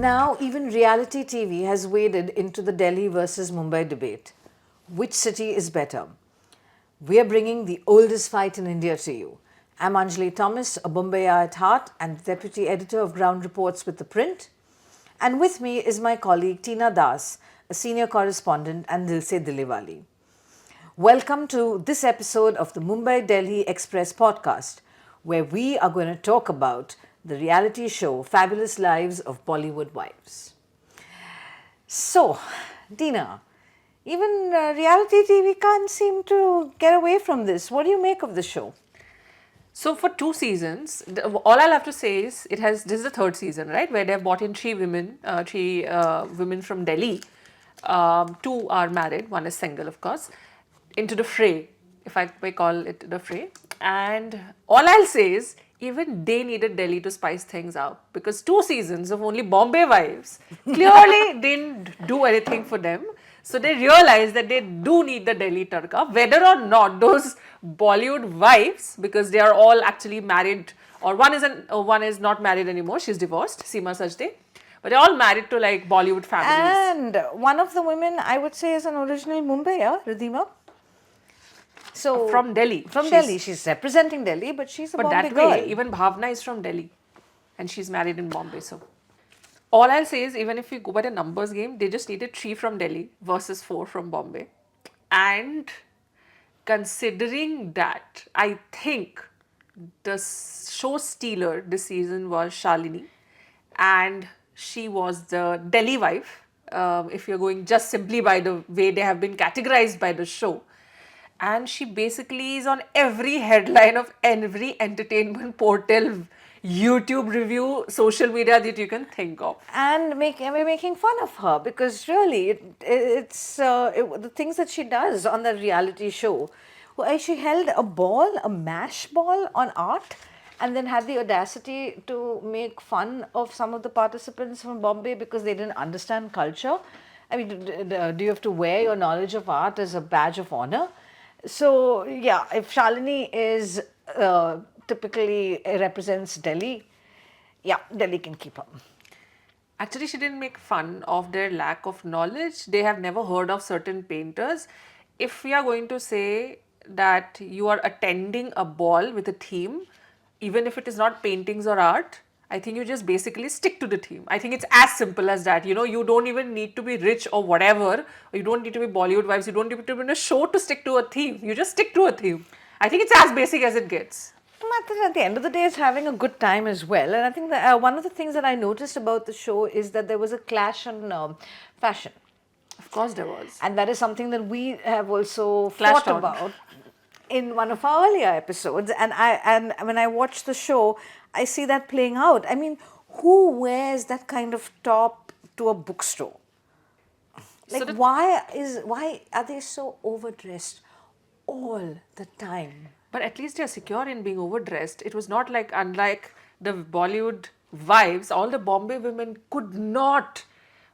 now even reality TV has waded into the Delhi versus Mumbai debate. Which city is better? We are bringing the oldest fight in India to you. I'm Anjali Thomas, a Bombayite at heart and deputy editor of ground reports with ThePrint. And with me is my colleague Tina Das, a senior correspondent and Dil Se Dilewali. Welcome to this episode of the Mumbai-Delhi Express podcast, where we are going to talk about the reality show Fabulous Lives of Bollywood Wives. So, Tina, even reality TV can't seem to get away from this. What do you make of the show? So for 2 seasons, all I'll have to say is this is the third season, right? Where they've brought in three women from Delhi. Two are married, one is single, of course, into the fray, if I may call it the fray. And all I'll say is, even they needed Delhi to spice things up, because 2 seasons of only Bombay wives clearly didn't do anything for them. So they realized that they do need the Delhi Tarka, whether or not those Bollywood wives, because they are all actually married, or one is not married anymore, she's divorced, Seema Sajde, but they're all married to like Bollywood families. And one of the women, I would say, is an original Mumbai, Ridhima. So From Delhi. Delhi. She's representing Delhi, but she's a but Bombay that girl. way, even Bhavna is from Delhi and she's married in Bombay. So all I'll say is, even if we go by the numbers game, they just needed 3 from Delhi versus 4 from Bombay. And considering that, I think the show stealer this season was Shalini, and she was the Delhi wife, if you're going just simply by the way they have been categorized by the show. And she basically is on every headline of every entertainment portal, YouTube review, social media that you can think of. And we're making fun of her because really, the things that she does on the reality show. Well, she held a mash ball on art, and then had the audacity to make fun of some of the participants from Bombay because they didn't understand culture. I mean, do you have to wear your knowledge of art as a badge of honor? So, yeah, if Shalini is typically represents Delhi, yeah, Delhi can keep her. Actually, she didn't make fun of their lack of knowledge. They have never heard of certain painters. If we are going to say that you are attending a ball with a theme, even if it is not paintings or art, I think you just basically stick to the theme. I think it's as simple as that. You know, you don't even need to be rich or whatever. Or you don't need to be Bollywood wives. You don't need to be in a show to stick to a theme. You just stick to a theme. I think it's as basic as it gets. At the end of the day, it's having a good time as well. And I think that one of the things that I noticed about the show is that there was a clash on fashion. Of course there was. And that is something that we have also Clashed thought on. about in one of our earlier episodes. And when I watch the show, I see that playing out. I mean, who wears that kind of top to a bookstore? Like, So why are they so overdressed all the time? But at least they're secure in being overdressed. It was not like, unlike the Bollywood wives, all the Bombay women could not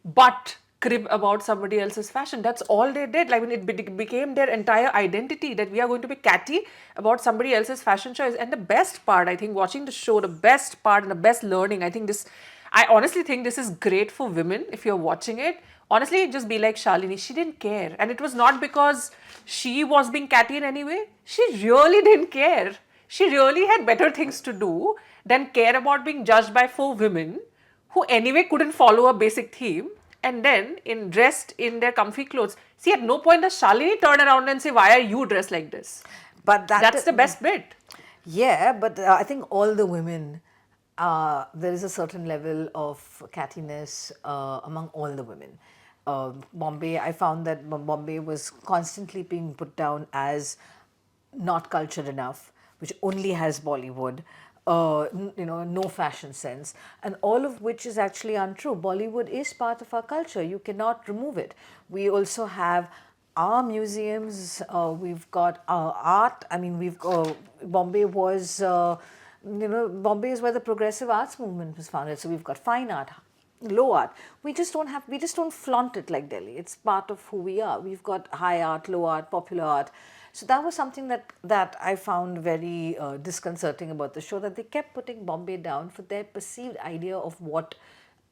but crib about somebody else's fashion. That's all they did. Like, it became their entire identity that we are going to be catty about somebody else's fashion choice. And the best part, I think, watching the show, the best part and the best learning, I honestly think this is great for women if you're watching it. Honestly, just be like Shalini. She didn't care. And it was not because she was being catty in any way. She really didn't care. She really had better things to do than care about being judged by 4 women who anyway couldn't follow a basic theme. And then, dressed in their comfy clothes. See, at no point does Shalini turn around and say, "Why are you dressed like this?" But that's the best bit. Yeah, but I think all the women, there is a certain level of cattiness among all the women. Bombay, I found that Bombay was constantly being put down as not cultured enough, which only has Bollywood. No fashion sense, and all of which is actually untrue. Bollywood is part of our culture. You cannot remove it. We also have our museums. We've got our art. I mean, Bombay was, Bombay is where the progressive arts movement was founded. So we've got fine art, low art. We just don't flaunt it like Delhi. It's part of who we are. We've got high art, low art, popular art. So that was something that I found very disconcerting about the show, that they kept putting Bombay down for their perceived idea of what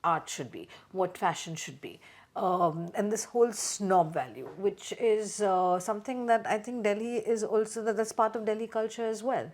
art should be, what fashion should be. And this whole snob value, which is something that I think Delhi is also, that's part of Delhi culture as well.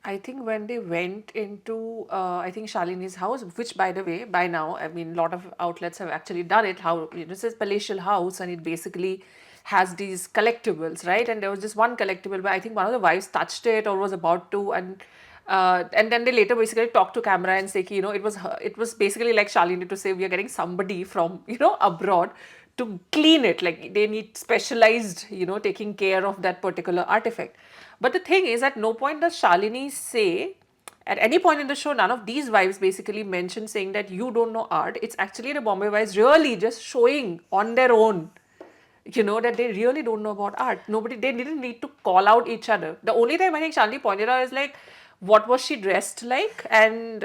I think when they went into, I think Shalini's house, which by the way, by now, I mean, a lot of outlets have actually done it. How, this is palatial house, and it basically has these collectibles, right? And there was just one collectible where I think one of the wives touched it or was about to, and then they later basically talked to camera and say, it was it was basically like Shalini to say, we are getting somebody from, abroad to clean it. Like they need specialized, taking care of that particular artifact. But the thing is, at no point does Shalini say, at any point in the show, none of these wives basically mention saying that you don't know art. It's actually the Bombay wives really just showing on their own, that they really don't know about art. Nobody, they didn't need to call out each other. The only time I think Shalini pointed out is like, what was she dressed like? And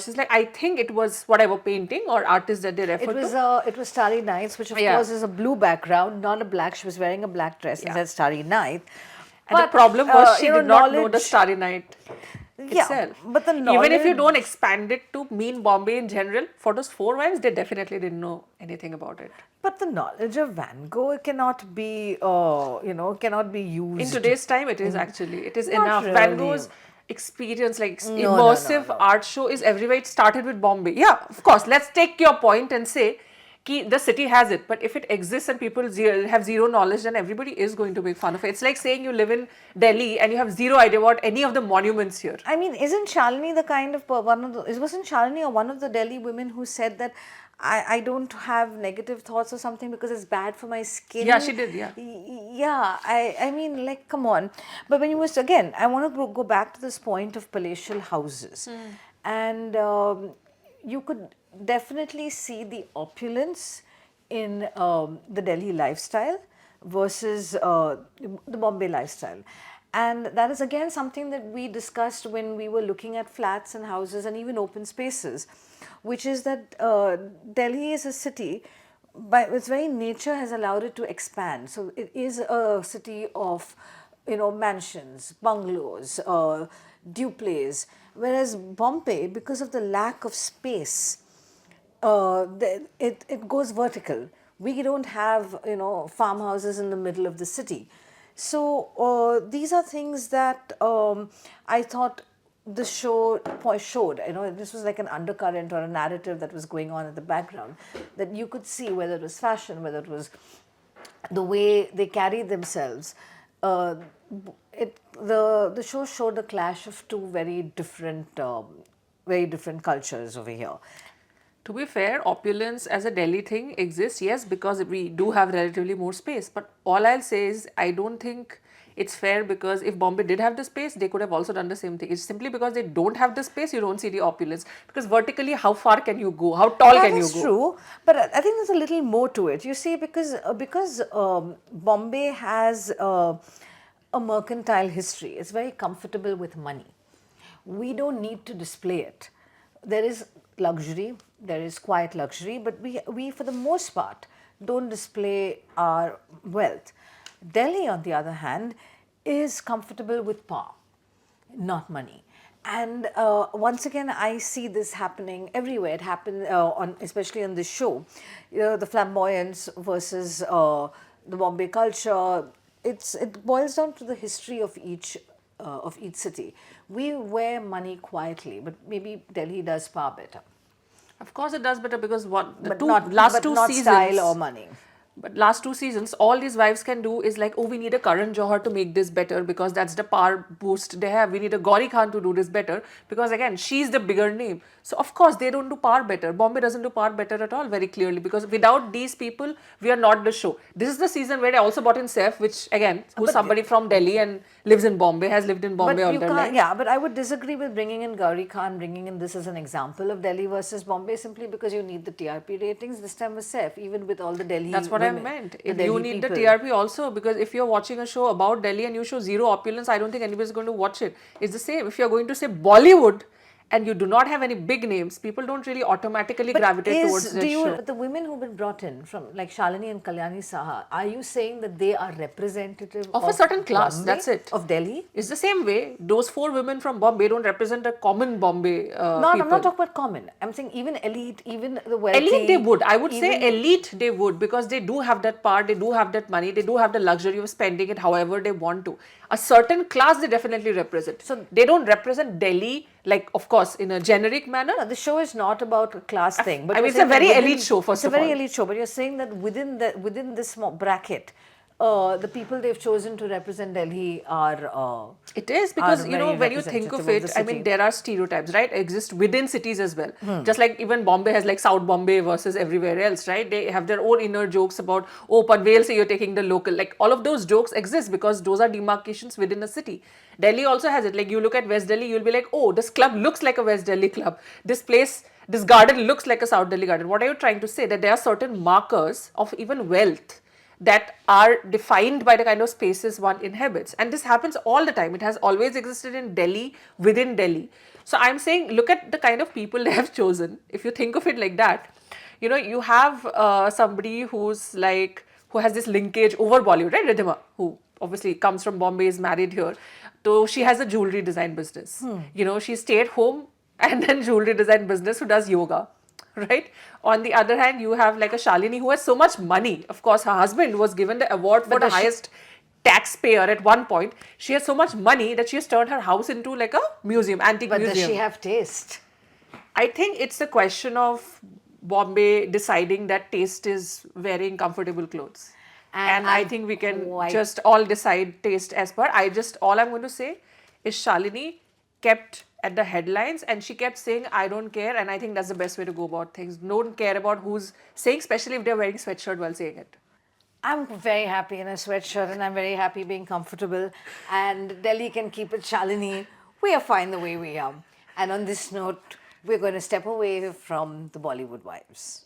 she's like, I think it was whatever painting or artist that they referred to. It was Starry Nights, which of Yeah. course is a blue background, not a black. She was wearing a black dress and Yeah. said Starry Night. And the problem was she did not know the knowledge- Starry Night itself. but the Even if you knowledge- don't expand it to mean Bombay in general, for those four wives, they definitely didn't know anything about it. But the knowledge of Van Gogh cannot be, cannot be used. In today's time, it is actually. It is Not enough. really. Van Gogh's experience, like no, immersive no. art show is everywhere. It started with Bombay. Yeah, of course. Let's take your point and say the city has it. But if it exists and people have zero knowledge, then everybody is going to make fun of it. It's like saying you live in Delhi and you have zero idea about any of the monuments here. I mean, isn't Shalini the kind of one of the? Wasn't Shalini or one of the Delhi women who said that I don't have negative thoughts or something because it's bad for my skin? Yeah, she did, yeah. Yeah, I mean, like, come on. But when you was, again, I want to go back to this point of palatial houses. And you could definitely see the opulence in the Delhi lifestyle versus the Bombay lifestyle. And that is again something that we discussed when we were looking at flats and houses and even open spaces, which is that Delhi is a city, by its very nature, has allowed it to expand. So it is a city of, mansions, bungalows, duplex, whereas Bombay, because of the lack of space, it goes vertical. We don't have, farmhouses in the middle of the city. So these are things that I thought the show showed. This was like an undercurrent or a narrative that was going on in the background that you could see, whether it was fashion, whether it was the way they carry themselves. The show showed a clash of two very different cultures over here. To be fair, opulence as a Delhi thing exists, yes, because we do have relatively more space. But all I'll say is, I don't think it's fair, because if Bombay did have the space, they could have also done the same thing. It's simply because they don't have the space, you don't see the opulence. Because vertically, how far can you go? How tall can you go? That is true, but I think there's a little more to it. You see, because Bombay has a mercantile history. It's very comfortable with money. We don't need to display it. There is luxury, there is quiet luxury, but we for the most part don't display our wealth. Delhi, on the other hand, is comfortable with power, not money. And once again, I see this happening everywhere. It happened especially on this show, the flamboyance versus the Bombay culture. It boils down to the history of each city. We wear money quietly, but maybe Delhi does far better. Of course it does better, because But last two not seasons, style or money. But last two seasons, all these wives can do is like, oh, we need a Karan Johar to make this better because that's the power boost they have. We need a Gauri Khan to do this better because, again, she's the bigger name. So, of course, they don't do power better. Bombay doesn't do power better at all, very clearly, because without these people, we are not the show. This is the season where they also brought in Saif, which, again, who's somebody from Delhi and lives in Bombay, has lived in Bombay all their life. Yeah, but I would disagree with bringing in Gauri Khan, bringing in this as an example of Delhi versus Bombay, simply because you need the TRP ratings. This time was Saif, even with all the Delhi That's what women, I meant. the You Delhi need people. the TRP also, because if you're watching a show about Delhi and you show zero opulence, I don't think anybody's going to watch it. It's the same. If you're going to say Bollywood and you do not have any big names, people don't really automatically gravitate towards this show. But the women who've been brought in from like Shalini and Kalyani Saha, are you saying that they are representative Of a certain class, Bombay, that's it. of Delhi? It's the same way. Those 4 women from Bombay don't represent a common Bombay No, people. I'm not talking about common. I'm saying even elite, even the wealthy. Elite they would. I would say even- elite they would, because they do have that power, they do have that money, they do have the luxury of spending it however they want to. A certain class they definitely represent. So they don't represent Delhi, like, of course, in a generic manner. No, the show is not about a class thing. But I mean, you're it's a saying that very elite show, first It's a of very all. elite show, but you're saying that within this bracket, the people they've chosen to represent Delhi are. It is because, are you know, very when you think of representative it, the I mean, city. there are stereotypes, right? Exist within cities as well. Just like even Bombay has like South Bombay versus everywhere else, right? They have their own inner jokes about, oh, Panvel say you're taking the local. Like all of those jokes exist because those are demarcations within a city. Delhi also has it. Like you look at West Delhi, you'll be like, oh, this club looks like a West Delhi club. This place, this garden looks like a South Delhi garden. What are you trying to say? That there are certain markers of even wealth that are defined by the kind of spaces one inhabits. And this happens all the time. It has always existed in Delhi, within Delhi. So I'm saying, look at the kind of people they have chosen. If you think of it like that, you know, you have somebody who's like, who has this linkage over Bollywood, right? Ridhima, who obviously comes from Bombay, is married here. So she has a jewelry design business. You know, she stayed home and then jewelry design business, who does yoga. Right. On the other hand, you have like a Shalini who has so much money. Of course, her husband was given the award for the highest taxpayer at one point. She has so much money that she has turned her house into like a museum, antique But museum. does she have taste? I think it's a question of Bombay deciding that taste is wearing comfortable clothes. And I think we can just all decide taste as per. All I'm going to say is Shalini kept at the headlines and she kept saying, I don't care. And I think that's the best way to go about things. Don't care about who's saying, especially if they're wearing sweatshirt while saying it. I'm very happy in a sweatshirt and I'm very happy being comfortable. And Delhi can keep it Shalini. We are fine the way we are. And on this note, we're going to step away from the Bollywood wives.